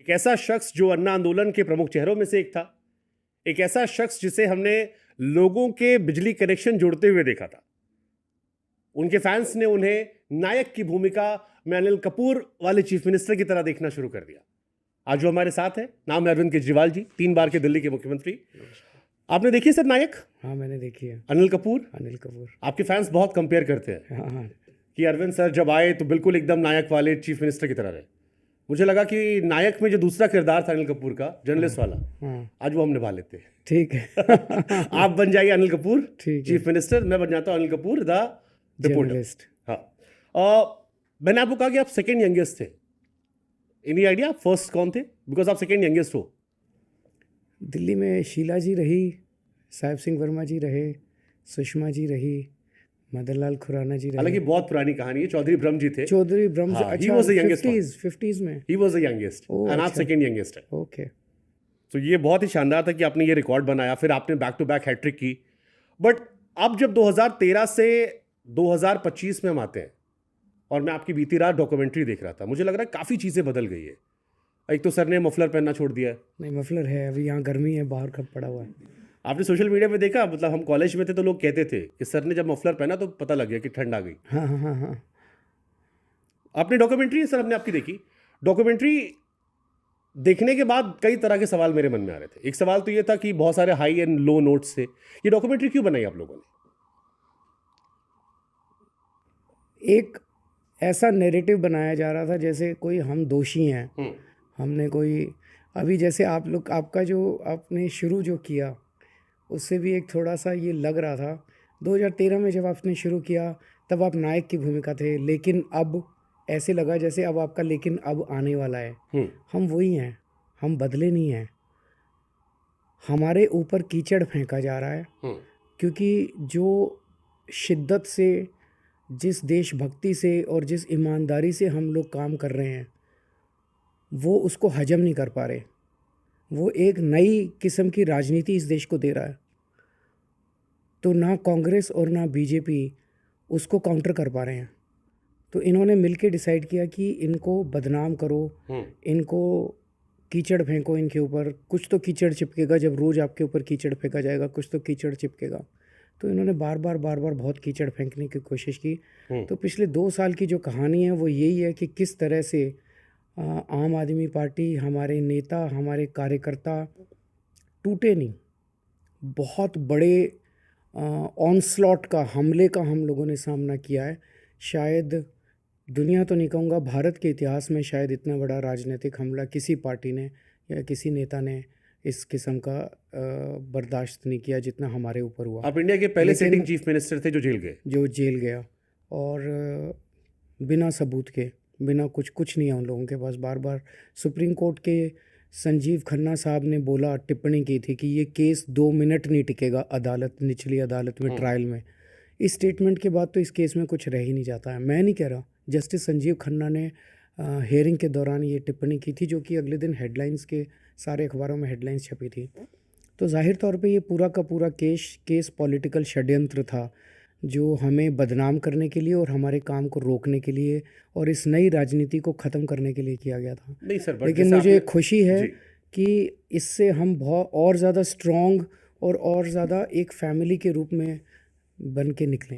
एक ऐसा शख्स जो अन्ना आंदोलन के प्रमुख चेहरों में से एक था, एक ऐसा शख्स जिसे हमने लोगों के बिजली कनेक्शन जोड़ते हुए देखा था। उनके फैंस ने उन्हें नायक की भूमिका में अनिल कपूर वाले चीफ मिनिस्टर की तरह देखना शुरू कर दिया। आज जो हमारे साथ है, नाम है अरविंद केजरीवाल जी, 3 बार के दिल्ली के मुख्यमंत्री। आपने देखी सर नायक? हाँ, मैंने देखी है। अनिल कपूर आपके फैंस बहुत कंपेयर करते हैं। हाँ। कि अरविंद सर जब आए तो बिल्कुल एकदम नायक वाले चीफ मिनिस्टर की तरह रहे। मुझे लगा कि नायक में जो दूसरा किरदार था अनिल कपूर का, जर्नलिस्ट वाला, आज वो हम निभा लेते हैं। ठीक है। आप बन जाइए अनिल कपूर चीफ मिनिस्टर, मैं बन जाता हूँ अनिल कपूर द जर्नलिस्ट। हाँ, मैंने आपको कहा कि आप सेकेंड यंगेस्ट थे। एनी आइडिया फर्स्ट कौन थे? बिकॉज आप सेकेंड यंगेस्ट हो। दिल्ली में शीला जी रही, साहिब सिंह वर्मा जी रहे, सुषमा जी रही, मदन लाल खुराना जी रहे। हालांकि बहुत पुरानी कहानी है, चौधरी ब्रह्म जी थे। चौधरी ब्रह्म, हाँ, अच्छा, he was the youngest 50s में he was the youngest and आप सेकेंड यंगेस्ट है। ओके। तो ये बहुत ही शानदार था कि आपने ये रिकॉर्ड बनाया, फिर आपने बैक टू बैक हैट्रिक की। बट अब जब 2013 से 2025 में हम आते हैं और मैं आपकी बीती रात डॉक्यूमेंट्री देख रहा था, मुझे लग रहा है काफ़ी चीज़ें बदल गई है। एक तो सर ने मफलर पहनना छोड़ दिया है। नहीं, मफलर है अभी, यहाँ गर्मी है, बाहर कब पड़ा हुआ है। आपने सोशल मीडिया पे देखा? मतलब हम कॉलेज में थे तो लोग कहते थे कि सर ने जब मफलर पहना तो पता लग गया कि ठंड आ गई। हाँ। आपने डॉक्यूमेंट्री सर हमने आपकी देखी। डॉक्यूमेंट्री देखने के बाद कई तरह के सवाल मेरे मन में आ रहे थे। एक सवाल तो ये था कि बहुत सारे हाई एंड लो नोट्स थे। ये डॉक्यूमेंट्री क्यों बनाई आप लोगों ने? एक ऐसा नैरेटिव बनाया जा रहा था जैसे कोई हम दोषी हैं। हमने कोई, अभी जैसे आप लोग, आपका जो आपने शुरू जो किया उससे भी एक थोड़ा सा ये लग रहा था। 2013 में जब आपने शुरू किया तब आप नायक की भूमिका थे, लेकिन अब ऐसे लगा जैसे अब आपका लेकिन अब आने वाला है। हम वही हैं, हम बदले नहीं हैं। हमारे ऊपर कीचड़ फेंका जा रहा है क्योंकि जो शिद्दत से, जिस देशभक्ति से और जिस ईमानदारी से हम लोग काम कर रहे हैं वो उसको हजम नहीं कर पा रहे। वो एक नई किस्म की राजनीति इस देश को दे रहा है, तो ना कांग्रेस और ना बीजेपी उसको काउंटर कर पा रहे हैं। तो इन्होंने मिलके डिसाइड किया कि इनको बदनाम करो, इनको कीचड़ फेंको इनके ऊपर। कुछ तो कीचड़ चिपकेगा, जब रोज़ आपके ऊपर कीचड़ फेंका जाएगा कुछ तो कीचड़ चिपकेगा। तो इन्होंने बार बार बहुत कीचड़ फेंकने की कोशिश की। तो पिछले 2 साल की जो कहानी है वो यही है कि किस तरह से आम आदमी पार्टी, हमारे नेता, हमारे कार्यकर्ता टूटे नहीं। बहुत बड़े ऑनस्लॉट का, हमले का हम लोगों ने सामना किया है। शायद दुनिया तो नहीं कहूँगा, भारत के इतिहास में शायद इतना बड़ा राजनीतिक हमला किसी पार्टी ने या किसी नेता ने इस किस्म का बर्दाश्त नहीं किया जितना हमारे ऊपर हुआ। आप इंडिया के पहले सिटिंग चीफ मिनिस्टर थे जो जेल गए, और बिना सबूत के, बिना कुछ नहीं है उन लोगों के पास। बार बार सुप्रीम कोर्ट के संजीव खन्ना साहब ने बोला, टिप्पणी की थी कि ये केस 2 मिनट नहीं टिकेगा अदालत, निचली अदालत में, ट्रायल में। इस स्टेटमेंट के बाद तो इस केस में कुछ रह ही नहीं जाता है। मैं नहीं कह रहा, जस्टिस संजीव खन्ना ने हियरिंग के दौरान ये टिप्पणी की थी, जो कि अगले दिन हेडलाइंस के सारे अखबारों में हेडलाइंस छपी थी। तो जाहिर तौर पे ये पूरा का पूरा केस पॉलिटिकल षड्यंत्र था, जो हमें बदनाम करने के लिए और हमारे काम को रोकने के लिए और इस नई राजनीति को ख़त्म करने के लिए किया गया था। नहीं सर, लेकिन मुझे खुशी है कि इससे हम बहुत और ज़्यादा स्ट्रॉन्ग और ज़्यादा एक फैमिली के रूप में बन के निकलें।